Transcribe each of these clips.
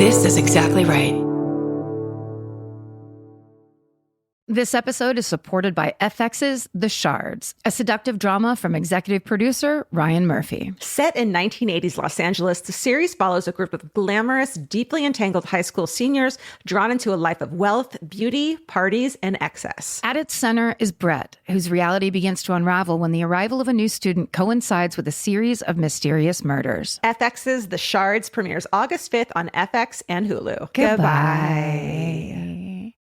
This is exactly right. This episode is supported by FX's The Shards, a seductive drama from executive producer Ryan Murphy. Set in 1980s Los Angeles, the series follows a group of glamorous, deeply entangled high school seniors drawn into a life of wealth, beauty, parties, and excess. At its center is Brett, whose reality begins to unravel when the arrival of a new student coincides with a series of mysterious murders. FX's The Shards premieres August 5th on FX and Hulu. Goodbye.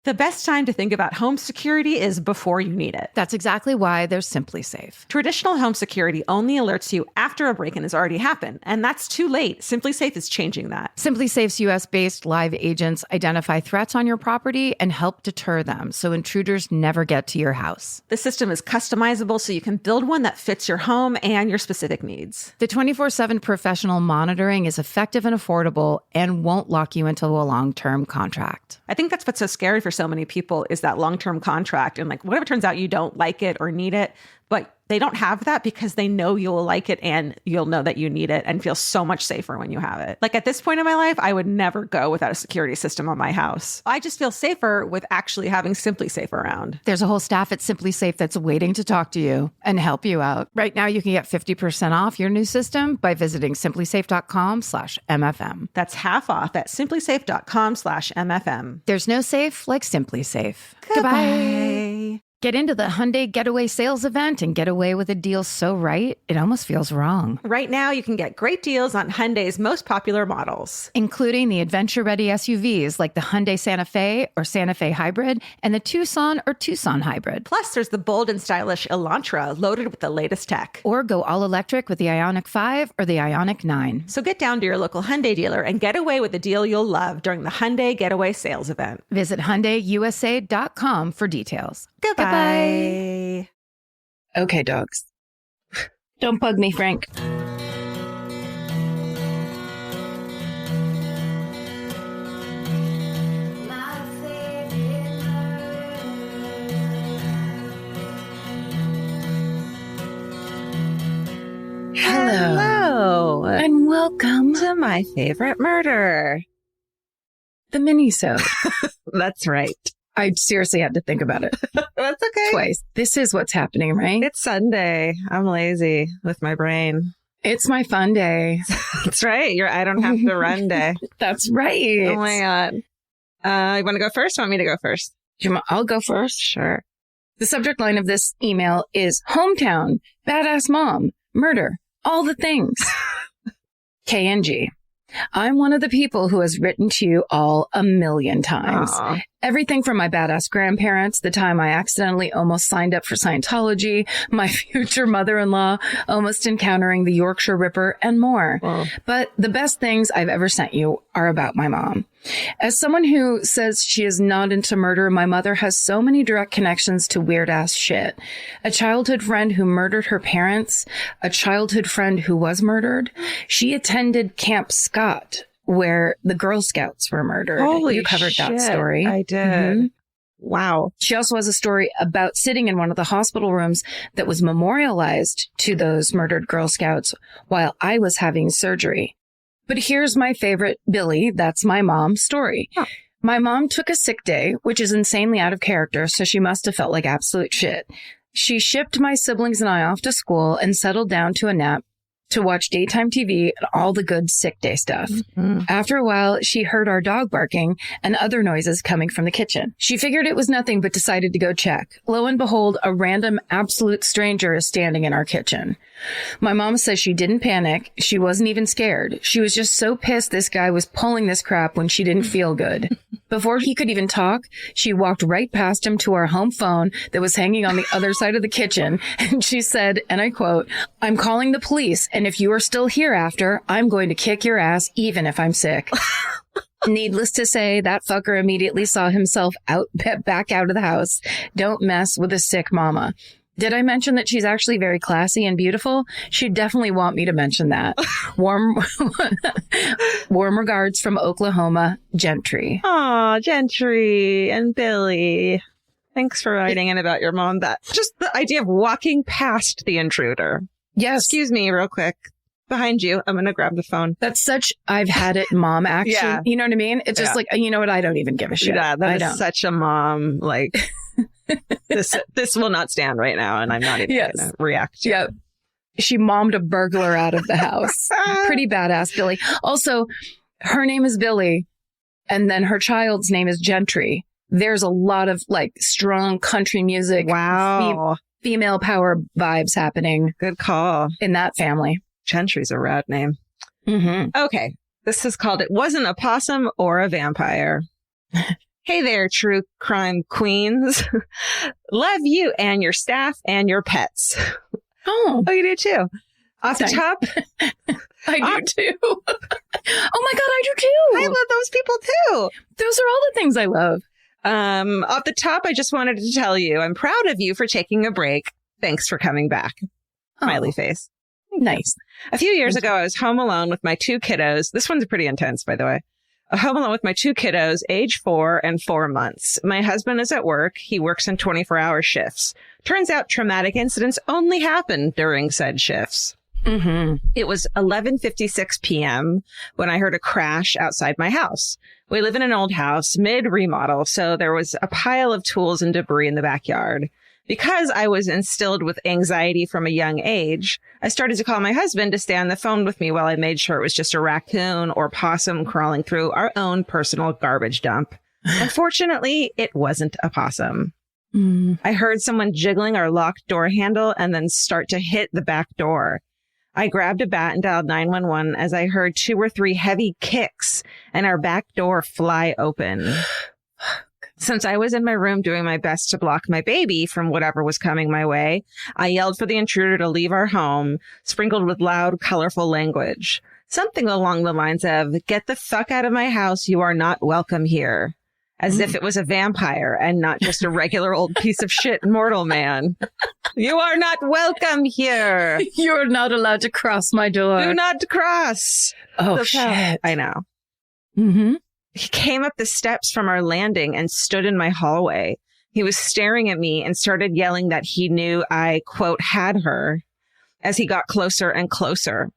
The best time to think about home security is before you need it. That's exactly why there's Simply Safe. Traditional home security only alerts you after a break-in has already happened, and that's too late. Simply Safe is changing that. Simply Safe's US-based live agents identify threats on your property and help deter them so intruders never get to your house. The system is customizable so you can build one that fits your home and your specific needs. The 24/7 professional monitoring is effective and affordable and won't lock you into a long-term contract. I think that's what's so scary for so many people is that long-term contract. And like, whatever turns out you don't like it or need it, but they don't have that because they know you'll like it and you'll know that you need it and feel so much safer when you have it. Like at this point in my life, I would never go without a security system on my house. I just feel safer with actually having Simply Safe around. There's a whole staff at Simply Safe that's waiting to talk to you and help you out. Right now, you can get 50% off your new system by visiting simplysafe.com/MFM. That's half off at simplysafe.com/MFM. There's no safe like Simply Safe. Goodbye. Get into the Hyundai Getaway Sales Event and get away with a deal so right, it almost feels wrong. Right now, you can get great deals on Hyundai's most popular models, including the adventure-ready SUVs like the Hyundai Santa Fe or Santa Fe Hybrid and the Tucson or Tucson Hybrid. Plus, there's the bold and stylish Elantra loaded with the latest tech. Or go all-electric with the Ioniq 5 or the Ioniq 9. So get down to your local Hyundai dealer and get away with a deal you'll love during the Hyundai Getaway Sales Event. Visit HyundaiUSA.com for details. Goodbye. Okay, dogs. Don't bug me, Frank. Hello. And welcome to my favorite murder. The Minisode. That's right. I seriously had to think about it. That's okay. Twice. This is what's happening, right? It's Sunday. I'm lazy with my brain. It's my fun day. That's right. I don't have to run day. That's right. Oh my God. You want to go first? Or want me to go first? I'll go first. Sure. The subject line of this email is hometown, badass mom, murder, all the things. KNG. I'm one of the people who has written to you all a million times. Aww. Everything from my badass grandparents, the time I accidentally almost signed up for Scientology, my future mother-in-law almost encountering the Yorkshire Ripper, and more. Wow. But the best things I've ever sent you are about my mom. As someone who says she is not into murder, my mother has so many direct connections to weird-ass shit. A childhood friend who murdered her parents, a childhood friend who was murdered. She attended Camp Scott, where the Girl Scouts were murdered. Holy You covered shit, that story. I did. Mm-hmm. Wow. She also has a story about sitting in one of the hospital rooms that was memorialized to those murdered Girl Scouts while I was having surgery. But here's my favorite Billy, that's my mom, story. Huh. My mom took a sick day, which is insanely out of character, so she must have felt like absolute shit. She shipped my siblings and I off to school and settled down to a nap to watch daytime TV and all the good sick day stuff. Mm-hmm. After a while, she heard our dog barking and other noises coming from the kitchen. She figured it was nothing but decided to go check. Lo and behold, a random absolute stranger is standing in our kitchen. My mom says she didn't panic. She wasn't even scared. She was just so pissed this guy was pulling this crap when she didn't feel good. Before he could even talk, she walked right past him to our home phone that was hanging on the other side of the kitchen. And she said, and I quote, "I'm calling the police. And if you are still here after, I'm going to kick your ass, even if I'm sick." Needless to say, that fucker immediately saw himself back out of the house. Don't mess with a sick mama. Did I mention that she's actually very classy and beautiful? She'd definitely want me to mention that. Warm regards from Oklahoma, Gentry. Aw, Gentry and Billy. Thanks for writing in about your mom. That just the idea of walking past the intruder. Yes. Excuse me, real quick. behind you. I'm going to grab the phone. That's such I've had it mom action. Yeah. You know what I mean? It's just like, you know what? I don't even give a shit. Yeah, that is such a mom. Like, this will not stand right now, and I'm not even going to react. Yeah. She mommed a burglar out of the house. Pretty badass, Billy. Also, her name is Billy, and then her child's name is Gentry. There's a lot of like strong country music. Wow. Female power vibes happening. Good call. In that family. Gentry's a rad name. Mm-hmm. Okay. This is called It Wasn't a Possum or a Vampire. Hey there, true crime queens. Love you and your staff and your pets. Oh, you do too. Off the top. I do too. Oh my God, I do too. I love those people too. Those are all the things I love. Off the top, I just wanted to tell you, I'm proud of you for taking a break. Thanks for coming back. Smiley face. Nice. A few years ago, I was home alone with my 2 kiddos. This one's pretty intense, by the way. Home alone with my 2 kiddos, age 4 and 4 months. My husband is at work. He works in 24-hour shifts. Turns out traumatic incidents only happen during said shifts. Mm-hmm. It was 11:56 p.m. when I heard a crash outside my house. We live in an old house, mid-remodel, so there was a pile of tools and debris in the backyard. Because I was instilled with anxiety from a young age, I started to call my husband to stay on the phone with me while I made sure it was just a raccoon or possum crawling through our own personal garbage dump. Unfortunately, it wasn't a possum. I heard someone jiggling our locked door handle and then start to hit the back door. I grabbed a bat and dialed 911 as I heard 2 or 3 heavy kicks and our back door fly open. Since I was in my room doing my best to block my baby from whatever was coming my way, I yelled for the intruder to leave our home, sprinkled with loud, colorful language. Something along the lines of, "Get the fuck out of my house. You are not welcome here." As if it was a vampire and not just a regular old piece of shit mortal man. You are not welcome here. You're not allowed to cross my door. Do not cross. Oh, shit. I know. Mm-hmm. He came up the steps from our landing and stood in my hallway. He was staring at me and started yelling that he knew I, quote, had her as he got closer and closer.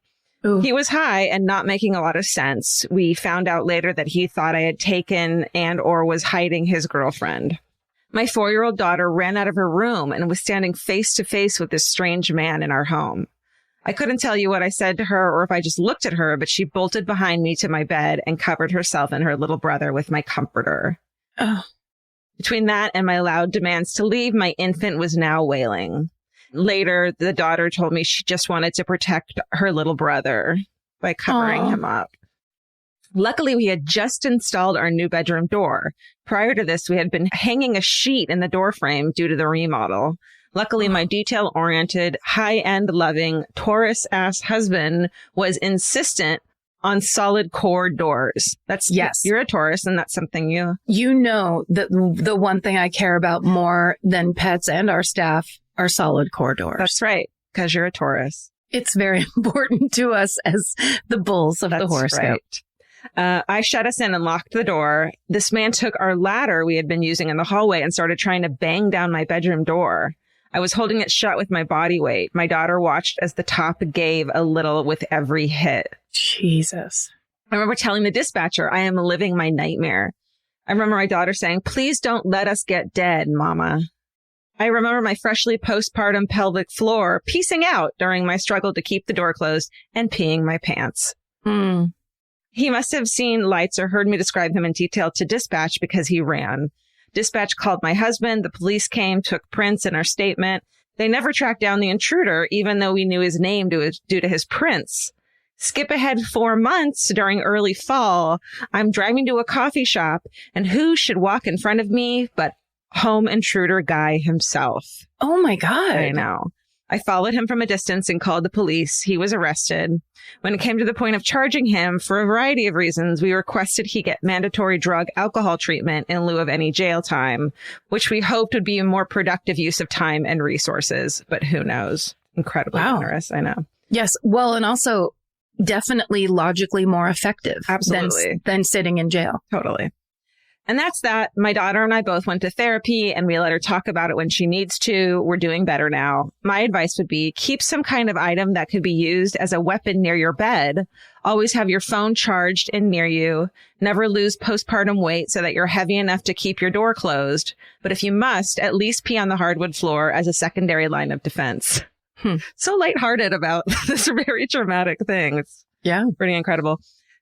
Ooh. He was high and not making a lot of sense. We found out later that he thought I had taken and or was hiding his girlfriend. My 4-year-old daughter ran out of her room and was standing face to face with this strange man in our home. I couldn't tell you what I said to her or if I just looked at her, but she bolted behind me to my bed and covered herself and her little brother with my comforter. Oh. Between that and my loud demands to leave, my infant was now wailing. Later, the daughter told me she just wanted to protect her little brother by covering him up. Luckily, we had just installed our new bedroom door. Prior to this, we had been hanging a sheet in the door frame due to the remodel. Luckily, my detail-oriented, high-end loving, Taurus-ass husband was insistent on solid core doors. Yes. You're a Taurus, and that's something You know that the one thing I care about more than pets and our staff are solid core doors. That's right, because you're a Taurus. It's very important to us as the bulls of the horoscope. Right. I shut us in and locked the door. This man took our ladder we had been using in the hallway and started trying to bang down my bedroom door. I was holding it shut with my body weight. My daughter watched as the top gave a little with every hit. Jesus. I remember telling the dispatcher, I am living my nightmare. I remember my daughter saying, "Please don't let us get dead, Mama." I remember my freshly postpartum pelvic floor piecing out during my struggle to keep the door closed and peeing my pants. He must have seen lights or heard me describe him in detail to dispatch because he ran. Dispatch called my husband. The police came, took prints in our statement. They never tracked down the intruder, even though we knew his name due to his prints. Skip ahead 4 months during early fall. I'm driving to a coffee shop, and who should walk in front of me but home intruder guy himself. Oh, my God. I know. I followed him from a distance and called the police. He was arrested. When it came to the point of charging him, for a variety of reasons, we requested he get mandatory drug alcohol treatment in lieu of any jail time, which we hoped would be a more productive use of time and resources. But who knows? Incredibly generous, I know. Yes. Well, and also definitely logically more effective. Absolutely. Than sitting in jail. Totally. And that's that. My daughter and I both went to therapy and we let her talk about it when she needs to. We're doing better now. My advice would be keep some kind of item that could be used as a weapon near your bed. Always have your phone charged and near you. Never lose postpartum weight so that you're heavy enough to keep your door closed. But if you must, at least pee on the hardwood floor as a secondary line of defense. So lighthearted about this very traumatic thing. It's pretty incredible.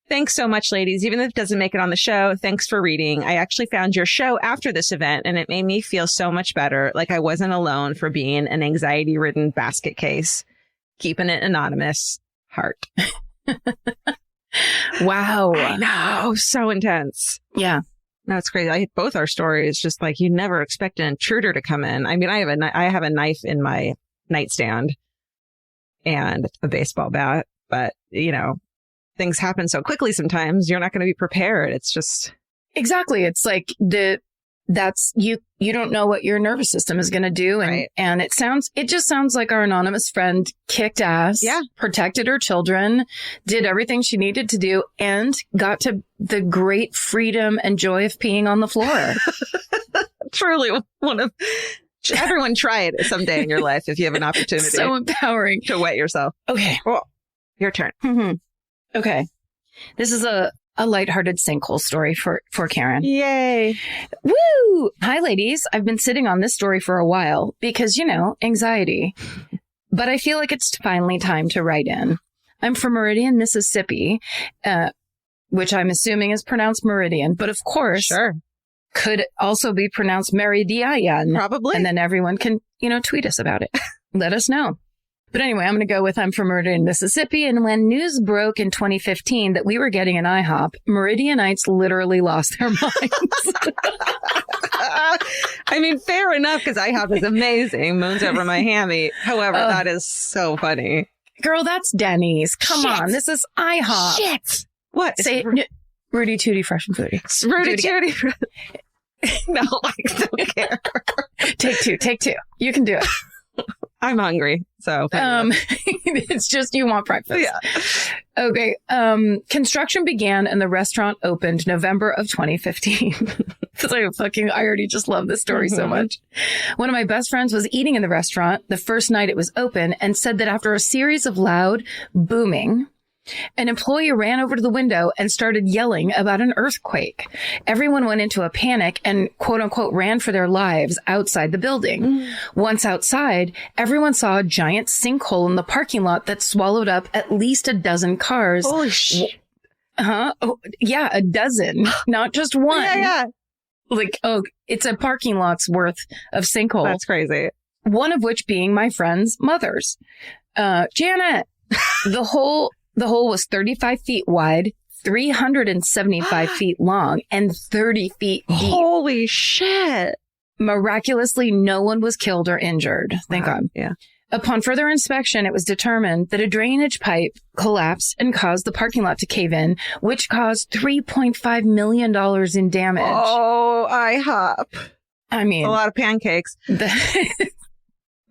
Thanks so much, ladies. Even if it doesn't make it on the show, thanks for reading. I actually found your show after this event, and it made me feel so much better, like I wasn't alone for being an anxiety-ridden basket case. Keeping it anonymous. Heart. Wow. I know. So intense. Yeah. No, it's crazy. I hate both our stories. Just like you never expect an intruder to come in. I mean, I have a knife in my nightstand and a baseball bat, but, you know, things happen so quickly sometimes you're not going to be prepared. It's just exactly. It's like that's you don't know what your nervous system is going to do. And, right. And it just sounds like our anonymous friend kicked ass, protected her children, did everything she needed to do, and got to the great freedom and joy of peeing on the floor. Truly everyone try it someday in your life if you have an opportunity. So empowering. To wet yourself. Okay. Well, your turn. Mm-hmm. Okay. This is a lighthearted sinkhole story for Karen. Yay. Woo! Hi, ladies. I've been sitting on this story for a while because, you know, anxiety. But I feel like it's finally time to write in. I'm from Meridian, Mississippi, which I'm assuming is pronounced Meridian. But of course, could also be pronounced Meridian. Probably. And then everyone can, you know, tweet us about it. Let us know. But anyway, I'm going to go with I'm from Meridian, Mississippi. And when news broke in 2015 that we were getting an IHOP, Meridianites literally lost their minds. I mean, fair enough, because IHOP is amazing. Moons over my hammy. However, that is so funny. Girl, that's Denny's. Come on. This is IHOP. Shit. What? Say Rudy Tooty Fresh and Fruity. Rudy Tooty. No, I don't care. Take two. You can do it. I'm hungry, so it's just you want breakfast. Yeah. Okay. Construction began and the restaurant opened November of 2015. I already just love this story so much. One of my best friends was eating in the restaurant the first night it was open and said that after a series of loud booming, an employee ran over to the window and started yelling about an earthquake. Everyone went into a panic and, quote unquote, ran for their lives outside the building. Once outside, everyone saw a giant sinkhole in the parking lot that swallowed up at least a dozen cars. Holy shit. Oh, yeah, a dozen, not just one. Yeah. Like, it's a parking lot's worth of sinkhole. That's crazy. One of which being my friend's mother's. Janet, the hole was 35 feet wide, 375 feet long, and 30 feet deep. Holy shit. Miraculously, no one was killed or injured. Thank God. Yeah. Upon further inspection, it was determined that a drainage pipe collapsed and caused the parking lot to cave in, which caused $3.5 million in damage. Oh, IHOP. I mean, a lot of pancakes.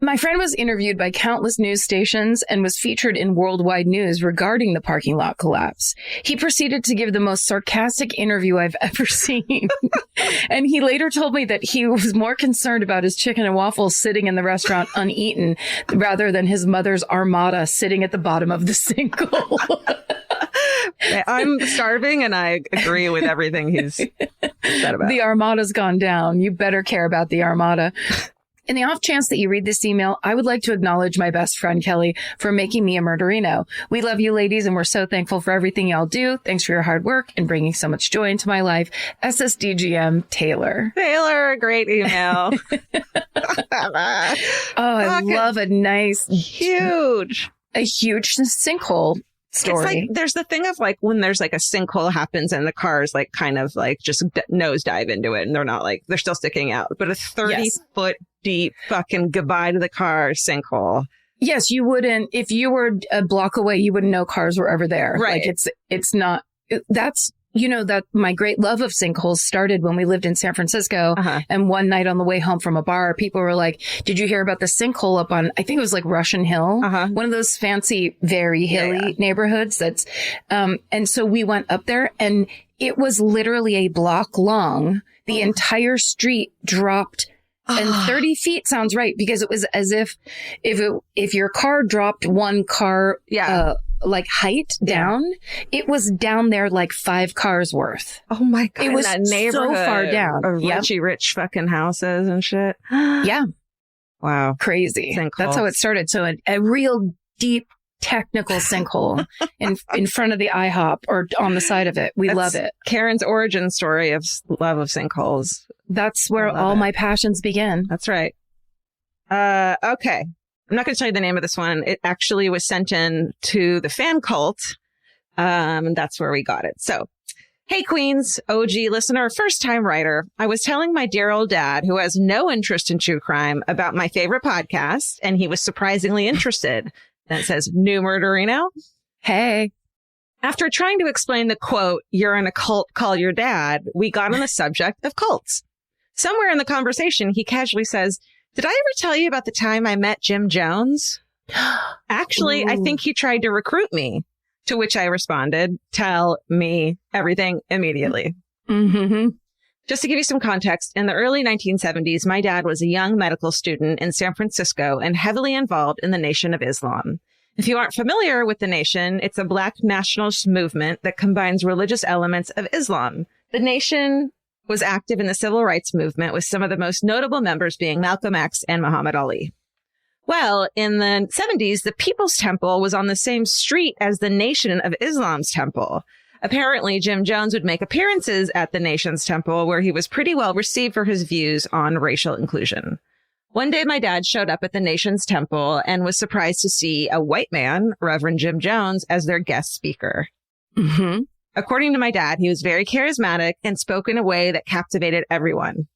My friend was interviewed by countless news stations and was featured in worldwide news regarding the parking lot collapse. He proceeded to give the most sarcastic interview I've ever seen. And he later told me that he was more concerned about his chicken and waffles sitting in the restaurant uneaten rather than his mother's armada sitting at the bottom of the sinkhole. I'm starving and I agree with everything he's said about. The armada's gone down. You better care about the armada. In the off chance that you read this email, I would like to acknowledge my best friend, Kelly, for making me a murderino. We love you, ladies, and we're so thankful for everything y'all do. Thanks for your hard work and bringing so much joy into my life. SSDGM, Taylor. Taylor, great email. I love a huge sinkhole story. It's like, there's the thing of like when there's like a sinkhole happens and the cars like kind of like just nosedive into it and they're not like, they're still sticking out. But a 30-foot deep fucking goodbye to the car sinkhole. Yes, you wouldn't, if you were a block away, you wouldn't know cars were ever there. Right. Like it's not, that's, you know, that my great love of sinkholes started when we lived in San Francisco. And one night on the way home from a bar, people were like, did you hear about the sinkhole up on, I think it was like Russian Hill, one of those fancy, very hilly neighborhoods that's, and so we went up there and it was literally a block long. The entire street dropped. And 30 feet sounds right, because it was as if your car dropped one car, like height down, it was down there like 5 cars worth. Oh my God. It was that neighborhood so far down. Of rich fucking houses and shit. Yeah. Wow. Crazy. That's how it started. So a real deep technical sinkhole in front of the IHOP or on the side of it. That's love it. Karen's origin story of love of sinkholes. That's where all my passions begin. That's right. Okay. I'm not going to tell you the name of this one. It actually was sent in to the fan cult. And that's where we got it. So, hey, Queens, OG listener, first time writer. I was telling my dear old dad, who has no interest in true crime, about my favorite podcast, and he was surprisingly interested. And it says, New Murderino. Hey. After trying to explain the quote, you're in a cult, call your dad, we got on the subject of cults. Somewhere in the conversation, he casually says, did I ever tell you about the time I met Jim Jones? Actually, I think he tried to recruit me. To which I responded, tell me everything immediately. Mm-hmm. Just to give you some context, in the early 1970s, my dad was a young medical student in San Francisco and heavily involved in the Nation of Islam. If you aren't familiar with the Nation, it's a Black nationalist movement that combines religious elements of Islam. The Nation was active in the civil rights movement, with some of the most notable members being Malcolm X and Muhammad Ali. Well, in the 70s, the People's Temple was on the same street as the Nation of Islam's temple. Apparently, Jim Jones would make appearances at the Nation's temple, where he was pretty well received for his views on racial inclusion. One day, my dad showed up at the Nation's temple and was surprised to see a white man, Reverend Jim Jones, as their guest speaker. Mm-hmm. According to my dad, he was very charismatic and spoke in a way that captivated everyone.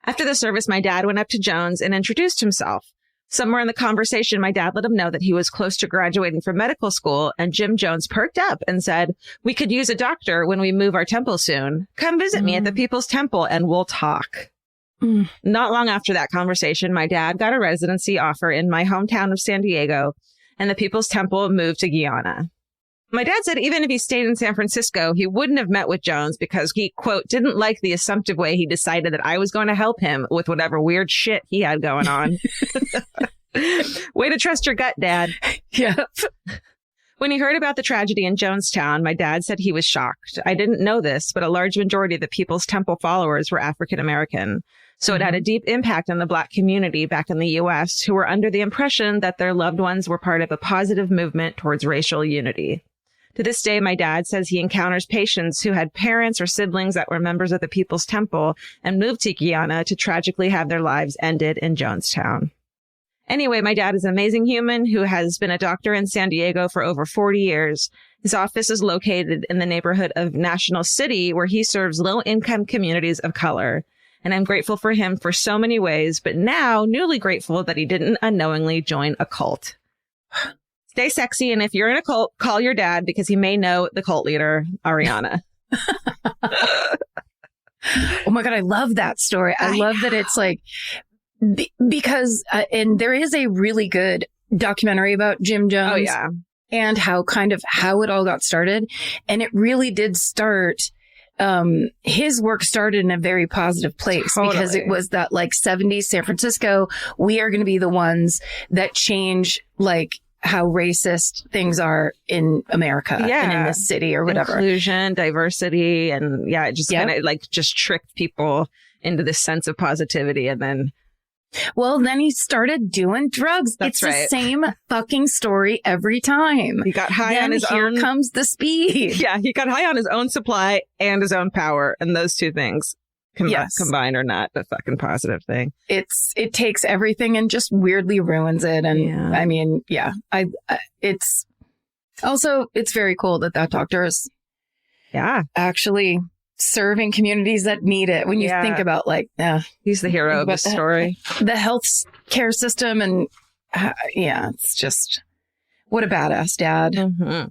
After the service, my dad went up to Jones and introduced himself. Somewhere in the conversation, my dad let him know that he was close to graduating from medical school, and Jim Jones perked up and said, we could use a doctor when we move our temple soon. Come visit me at the People's Temple and we'll talk. Not long after that conversation, my dad got a residency offer in my hometown of San Diego, and the People's Temple moved to Guyana. My dad said even if he stayed in San Francisco, he wouldn't have met with Jones because he, quote, didn't like the assumptive way he decided that I was going to help him with whatever weird shit he had going on. Way to trust your gut, Dad. Yep. When he heard about the tragedy in Jonestown, my dad said he was shocked. I didn't know this, but a large majority of the People's Temple followers were African American. So it had a deep impact on the Black community back in the U.S., who were under the impression that their loved ones were part of a positive movement towards racial unity. To this day, my dad says he encounters patients who had parents or siblings that were members of the People's Temple and moved to Guyana to tragically have their lives ended in Jonestown. Anyway, my dad is an amazing human who has been a doctor in San Diego for over 40 years. His office is located in the neighborhood of National City, where he serves low-income communities of color. And I'm grateful for him for so many ways, but now newly grateful that he didn't unknowingly join a cult. Stay sexy, and if you're in a cult, call your dad because he may know the cult leader, Ariana. Oh my God, I love that story. I love that it's like, because, and there is a really good documentary about Jim Jones. Oh, yeah. And how it all got started. And it really did start, his work started in a very positive place because it was that like 70s San Francisco. We are going to be the ones that change like how racist things are in America and in this city or whatever. Inclusion, diversity, and it just kind of like just tricked people into this sense of positivity. And then then he started doing drugs. That's right. The same fucking story every time. He got high on his own. Here comes the speed. Yeah, he got high on his own supply and his own power. And those two things combined are not a fucking positive thing. It takes everything and just weirdly ruins it. And I mean, it's also, it's very cool that doctor is actually serving communities that need it. When you think about like, he's the hero of the story. The health care system. And it's just, what a badass dad. Mm-hmm.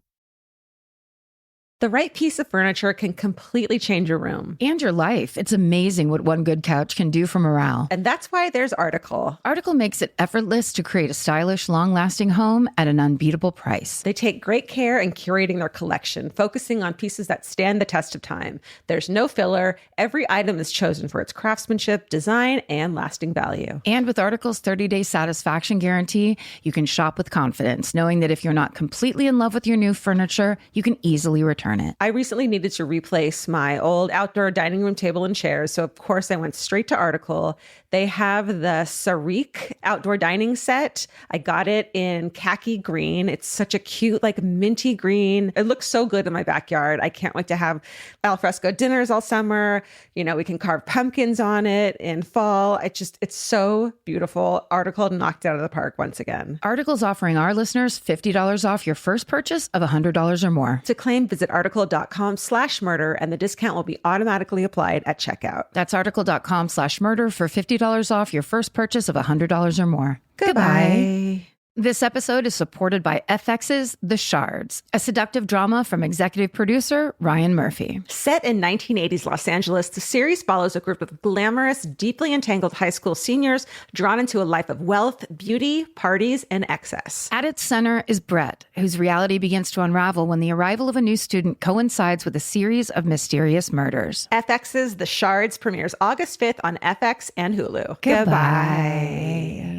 The right piece of furniture can completely change your room. And your life. It's amazing what one good couch can do for morale. And that's why there's Article. Article makes it effortless to create a stylish, long-lasting home at an unbeatable price. They take great care in curating their collection, focusing on pieces that stand the test of time. There's no filler. Every item is chosen for its craftsmanship, design, and lasting value. And with Article's 30-day satisfaction guarantee, you can shop with confidence, knowing that if you're not completely in love with your new furniture, you can easily return it. I recently needed to replace my old outdoor dining room table and chairs, so of course I went straight to Article. They have the Sarik outdoor dining set. I got it in khaki green. It's such a cute, like minty green. It looks so good in my backyard. I can't wait to have alfresco dinners all summer. You know, we can carve pumpkins on it in fall. It's so beautiful. Article knocked it out of the park once again. Article's offering our listeners $50 off your first purchase of $100 or more. To claim, visit article.com/murder, and the discount will be automatically applied at checkout. That's article.com/murder for $50 off your first purchase of $100 or more. Goodbye. This episode is supported by FX's The Shards, a seductive drama from executive producer Ryan Murphy. Set in 1980s Los Angeles, the series follows a group of glamorous, deeply entangled high school seniors drawn into a life of wealth, beauty, parties, and excess. At its center is Brett, whose reality begins to unravel when the arrival of a new student coincides with a series of mysterious murders. FX's The Shards premieres August 5th on FX and Hulu. Goodbye.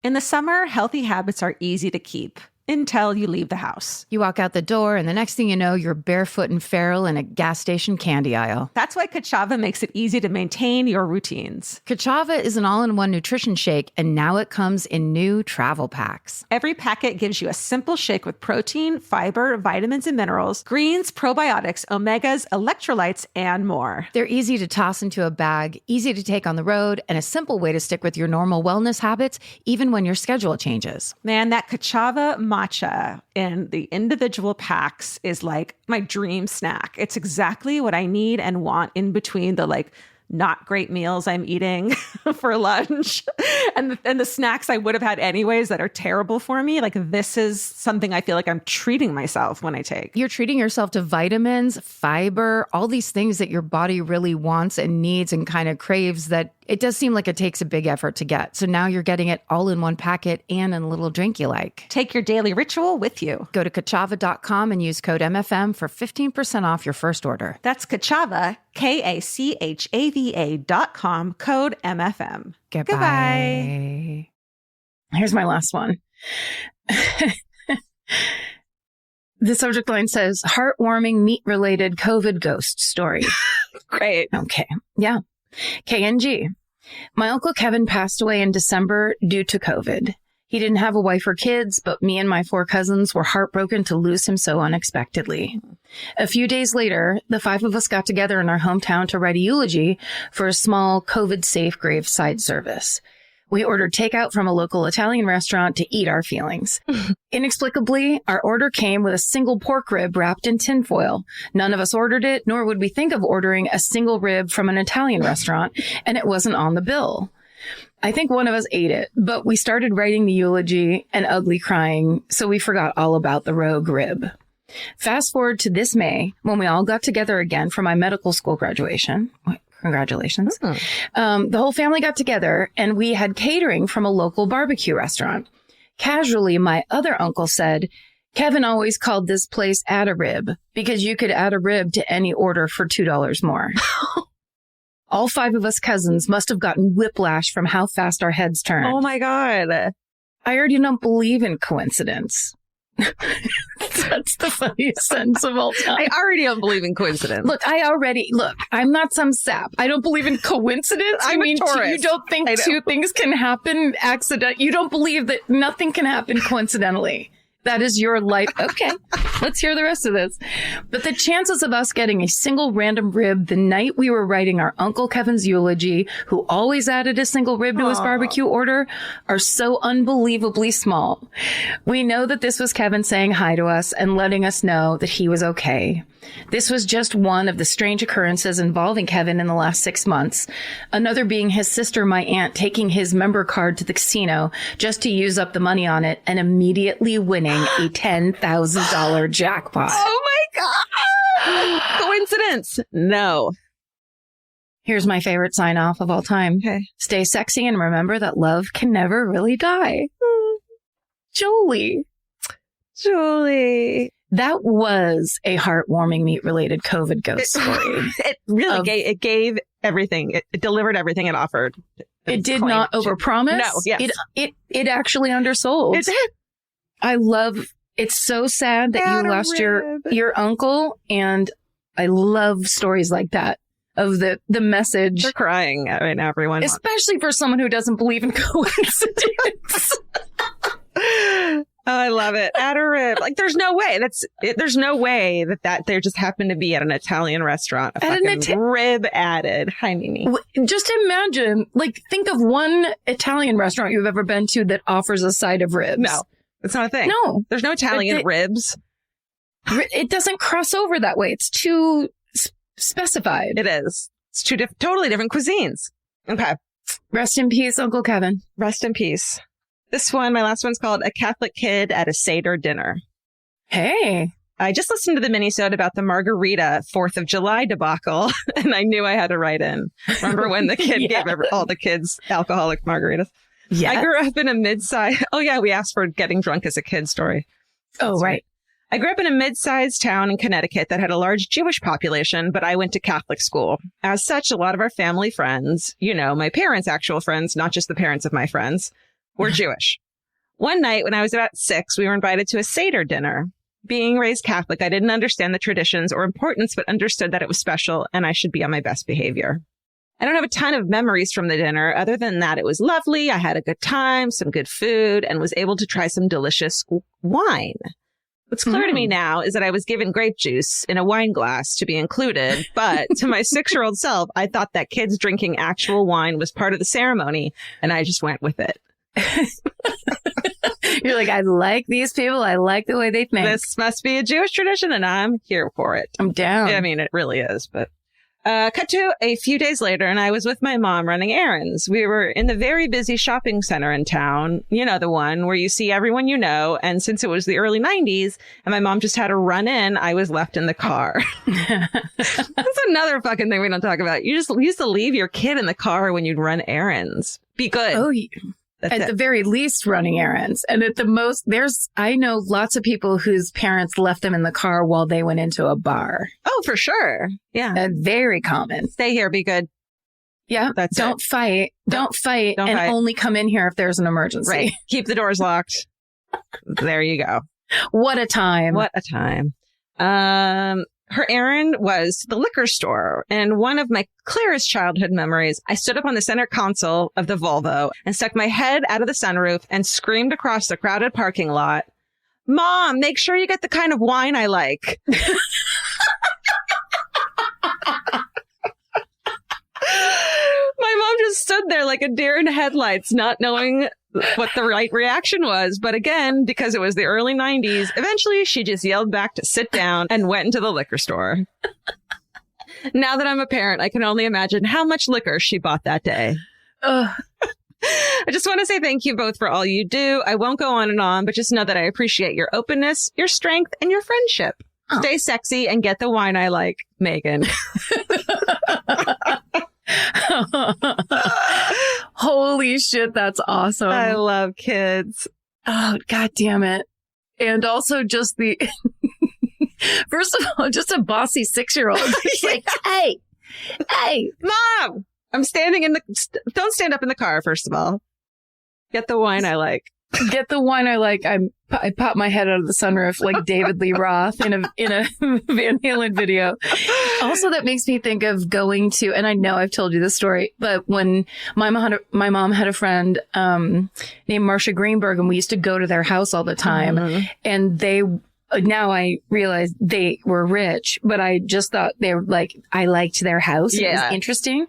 In the summer, healthy habits are easy to keep until you leave the house. You walk out the door, and the next thing you know, you're barefoot and feral in a gas station candy aisle. That's why Kachava makes it easy to maintain your routines. Kachava is an all-in-one nutrition shake, and now it comes in new travel packs. Every packet gives you a simple shake with protein, fiber, vitamins and minerals, greens, probiotics, omegas, electrolytes, and more. They're easy to toss into a bag, easy to take on the road, and a simple way to stick with your normal wellness habits, even when your schedule changes. Man, that Kachava matcha in the individual packs is like my dream snack. It's exactly what I need and want in between the not great meals I'm eating for lunch and the snacks I would have had anyways that are terrible for me. Like, this is something I feel like I'm treating myself when I take. You're treating yourself to vitamins, fiber, all these things that your body really wants and needs and kind of craves that it does seem like it takes a big effort to get. So now you're getting it all in one packet and in a little drink you like. Take your daily ritual with you. Go to Kachava.com and use code MFM for 15% off your first order. That's Kachava, KACHAVA.com, code MFM. Goodbye. Here's my last one. The subject line says, heartwarming meat-related COVID ghost story. Great. Okay. Yeah. KNG. My Uncle Kevin passed away in December due to COVID. He didn't have a wife or kids, but me and my 4 cousins were heartbroken to lose him so unexpectedly. A few days later, the 5 of us got together in our hometown to write a eulogy for a small COVID-safe graveside service. We ordered takeout from a local Italian restaurant to eat our feelings. Inexplicably, our order came with a single pork rib wrapped in tinfoil. None of us ordered it, nor would we think of ordering a single rib from an Italian restaurant, and it wasn't on the bill. I think one of us ate it, but we started writing the eulogy and ugly crying, so we forgot all about the rogue rib. Fast forward to this May, when we all got together again for my medical school graduation. Congratulations. The whole family got together and we had catering from a local barbecue restaurant. Casually, my other uncle said, Kevin always called this place Add a Rib because you could add a rib to any order for $2 more. All 5 of us cousins must have gotten whiplash from how fast our heads turned. Oh my God. I already don't believe in coincidence. That's the funniest sentence of all time. I already don't believe in coincidence. Look, I'm not some sap. I don't believe in coincidence. I'm a tourist. You don't think 2 things can happen you don't believe that nothing can happen coincidentally. That is your life. Okay, let's hear the rest of this. But the chances of us getting a single random rib the night we were writing our Uncle Kevin's eulogy, who always added a single rib to his barbecue order, are so unbelievably small. We know that this was Kevin saying hi to us and letting us know that he was okay. This was just one of the strange occurrences involving Kevin in the last 6 months. Another being his sister, my aunt, taking his member card to the casino just to use up the money on it and immediately winning a $10,000 jackpot. Oh my God. Coincidence? No. Here's my favorite sign off of all time. Okay. Stay sexy and remember that love can never really die. Julie. That was a heartwarming meat-related COVID ghost story. It really gave everything. It delivered everything it offered. It did not overpromise. No, yes. It actually undersold. It did. I love, it's so sad that you lost your uncle, and I love stories like that of the message. They're crying right now, everyone. Especially for someone who doesn't believe in coincidence. Oh, I love it. Add a rib. Like, there's no way. There's no way that there just happened to be at an Italian restaurant. A fucking rib added. Hi, Mimi. Just imagine, like, think of one Italian restaurant you've ever been to that offers a side of ribs. No, it's not a thing. No. There's no Italian ribs. It doesn't cross over that way. It's too specified. It is. It's two totally different cuisines. Okay. Rest in peace, Uncle Kevin. Rest in peace. This one, my last one's called A Catholic Kid at a Seder Dinner. Hey. I just listened to the minisode about the margarita 4th of July debacle, and I knew I had to write in. Remember when the kid gave all the kids alcoholic margaritas? Yeah. I grew up in a mid-sized... Oh, yeah, we asked for getting drunk as a kid story. Oh, right. I grew up in a mid-sized town in Connecticut that had a large Jewish population, but I went to Catholic school. As such, a lot of our family friends, my parents' actual friends, not just the parents of my friends, were Jewish. One night when I was about 6, we were invited to a Seder dinner. Being raised Catholic, I didn't understand the traditions or importance, but understood that it was special and I should be on my best behavior. I don't have a ton of memories from the dinner. Other than that, it was lovely. I had a good time, some good food, and was able to try some delicious wine. What's clear to me now is that I was given grape juice in a wine glass to be included, but to my 6-year-old self, I thought that kids drinking actual wine was part of the ceremony, and I just went with it. You're like, I like these people. I like the way they think. This must be a Jewish tradition, and I'm here for it. I'm down. I mean, it really is, but... cut to a few days later, and I was with my mom running errands. We were in the very busy shopping center in town, the one where you see everyone you know. And since it was the early 90s and my mom just had to run in, I was left in the car. That's another fucking thing we don't talk about. You just used to leave your kid in the car when you'd run errands. Be good. Oh, yeah. At the very least, running errands. And at the most, I know lots of people whose parents left them in the car while they went into a bar. Oh, for sure. Yeah. Very common. Stay here. Be good. Yeah. Don't fight. Don't fight. Only come in here if there's an emergency. Right. Keep the doors locked. There you go. What a time. What a time. Her errand was to the liquor store, and one of my clearest childhood memories, I stood up on the center console of the Volvo and stuck my head out of the sunroof and screamed across the crowded parking lot, "Mom, make sure you get the kind of wine I like." My mom just stood there like a deer in headlights, not knowing what the right reaction was. But again, because it was the early 90s, eventually she just yelled back to sit down and went into the liquor store. Now that I'm a parent, I can only imagine how much liquor she bought that day. I just want to say thank you both for all you do. I won't go on, but just know that I appreciate your openness, your strength, and your friendship. Oh. Stay sexy and get the wine I like, Megan. Holy shit, that's awesome. I love kids. Oh, God damn it. And also just first of all, just a bossy 6-year-old. He's like, hey, Mom, I'm standing don't stand up in the car, first of all. Get the wine I like. Get the wine I like. I pop my head out of the sunroof like David Lee Roth in a Van Halen video. Also, that makes me think of going to, and I know I've told you this story, but when my mom had a friend named Marcia Greenberg, and we used to go to their house all the time, and now I realize they were rich, but I just thought they were like, I liked their house. Yeah. It was interesting.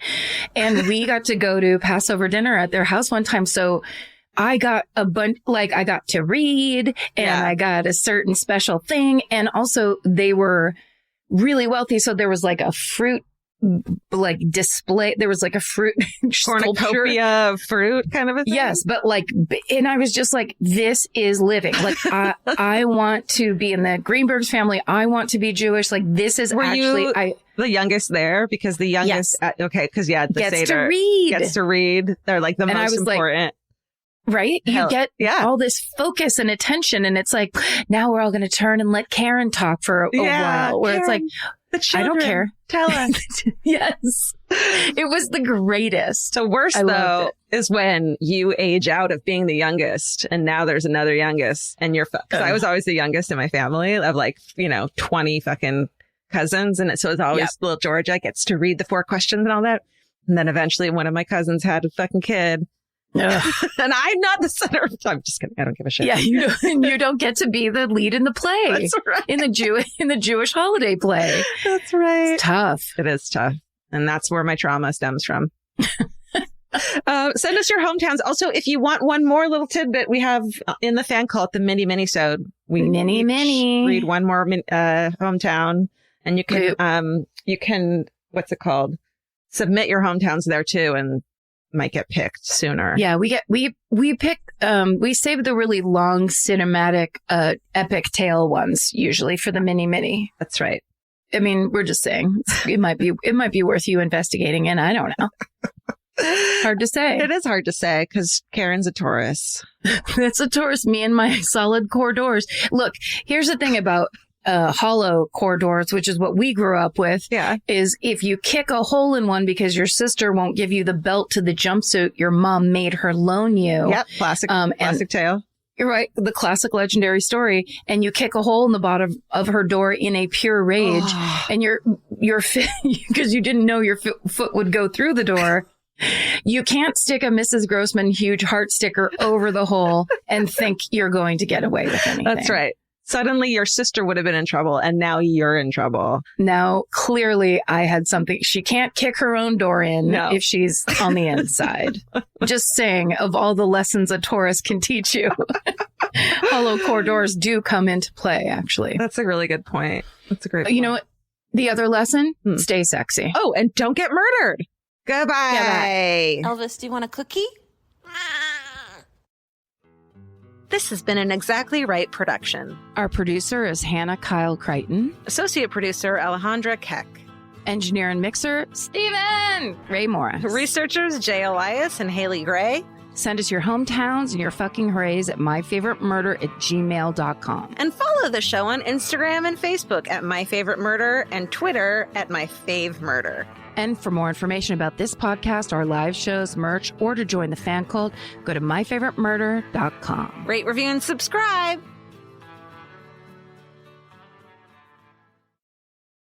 And we got to go to Passover dinner at their house one time. So I got a bunch, I got to read and I got a certain special thing. And also they were really wealthy. So there was like a fruit like display. There was like a fruit cornucopia of fruit kind of a thing. Yes, but like, and I was just like, this is living. Like, I want to be in the Greenberg's family. I want to be Jewish. Like, this is the youngest there, because the youngest, yes. Okay, because the gets Seder gets to read. They're like the most important. Right? You get all this focus and attention, and it's like, now we're all going to turn and let Karen talk for a while. Where Karen, it's like, I don't care. Tell us. Yes. It was the greatest. The worst, though, is when you age out of being the youngest, and now there's another youngest, and you're, because I was always the youngest in my family of 20 fucking cousins. And so it's always little Georgia gets to read the 4 questions and all that. And then eventually one of my cousins had a fucking kid. And I'm not the center of I'm just kidding. I don't give a shit. Yeah, you don't get to be the lead in the play. That's right. In the Jewish holiday play. That's right. It's tough. It is tough. And that's where my trauma stems from. Send us your hometowns. Also, if you want one more little tidbit, we have in the fan call it the Minisode. We read one more hometown, and you can what's it called? Submit your hometowns there too, and might get picked sooner. Yeah, we pick we save the really long cinematic epic tale ones usually for the mini. That's right. I mean, we're just saying it might be worth you investigating in. I don't know. Hard to say. It is hard to say because Karen's a Taurus. That's a Taurus. Me and my solid core doors. Look, here's the thing about hollow core doors, which is what we grew up with, is if you kick a hole in one because your sister won't give you the belt to the jumpsuit your mom made her loan you. Yep, classic tale. You're right, the classic legendary story, and you kick a hole in the bottom of her door in a pure rage, and your because you didn't know your foot would go through the door. You can't stick a Mrs. Grossman huge heart sticker over the hole and think you're going to get away with anything. That's right. Suddenly your sister would have been in trouble, and now you're in trouble. Now, clearly I had something. She can't kick her own door in if she's on the inside. Just saying, of all the lessons a Taurus can teach you, hollow core doors do come into play, actually. That's a really good point. That's a great point. You know what? The other lesson? Stay sexy. Oh, and don't get murdered. Goodbye. Elvis, do you want a cookie? This has been an Exactly Right production. Our producer is Hannah Kyle Crichton. Associate producer, Alejandra Keck. Engineer and mixer, Steven Ray Morris. Researchers, Jay Elias and Haley Gray. Send us your hometowns and your fucking hoorays at myfavoriteMurder@gmail.com. And follow the show on Instagram and Facebook at myfavoriteMurder and Twitter at myfavemurder. And for more information about this podcast, our live shows, merch, or to join the fan cult, go to myfavoritemurder.com. Rate, review, and subscribe.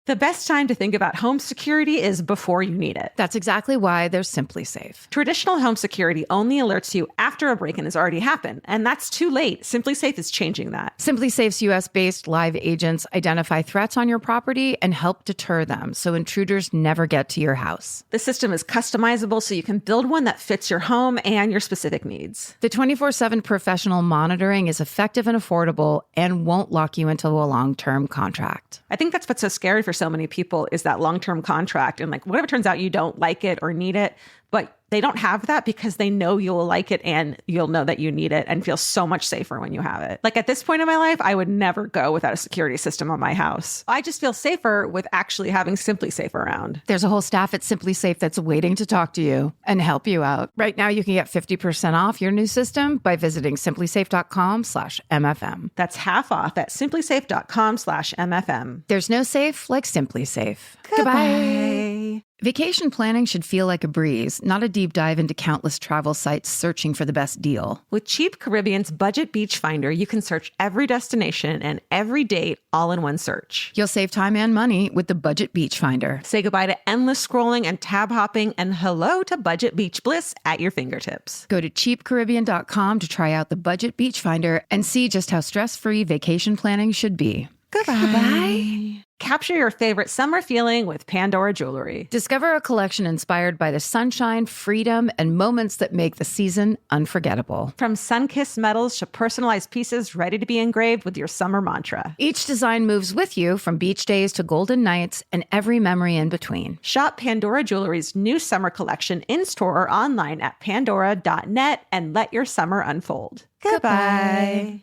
The best time to think about home security is before you need it. That's exactly why there's Simply Safe. Traditional home security only alerts you after a break-in has already happened, and that's too late. Simply Safe is changing that. Simply Safe's US-based live agents identify threats on your property and help deter them so intruders never get to your house. The system is customizable so you can build one that fits your home and your specific needs. The 24/7 professional monitoring is effective and affordable and won't lock you into a long-term contract. I think that's what's so scary for so many people is that long-term contract. And what if it turns out you don't like it or need it, but they don't have that because they know you'll like it and you'll know that you need it and feel so much safer when you have it. At this point in my life, I would never go without a security system on my house. I just feel safer with actually having Simply Safe around. There's a whole staff at Simply Safe that's waiting to talk to you and help you out. Right now, you can get 50% off your new system by visiting simplysafe.com/MFM. That's half off at simplysafe.com/MFM. There's no safe like Simply Safe. Goodbye. Vacation planning should feel like a breeze, not a deep dive into countless travel sites searching for the best deal. With Cheap Caribbean's Budget Beach Finder, you can search every destination and every date all in one search. You'll save time and money with the Budget Beach Finder. Say goodbye to endless scrolling and tab hopping and hello to Budget Beach Bliss at your fingertips. Go to cheapcaribbean.com to try out the Budget Beach Finder and see just how stress-free vacation planning should be. Goodbye. Capture your favorite summer feeling with Pandora Jewelry. Discover a collection inspired by the sunshine, freedom, and moments that make the season unforgettable. From sun-kissed metals to personalized pieces ready to be engraved with your summer mantra. Each design moves with you from beach days to golden nights and every memory in between. Shop Pandora Jewelry's new summer collection in-store or online at pandora.net and let your summer unfold. Goodbye.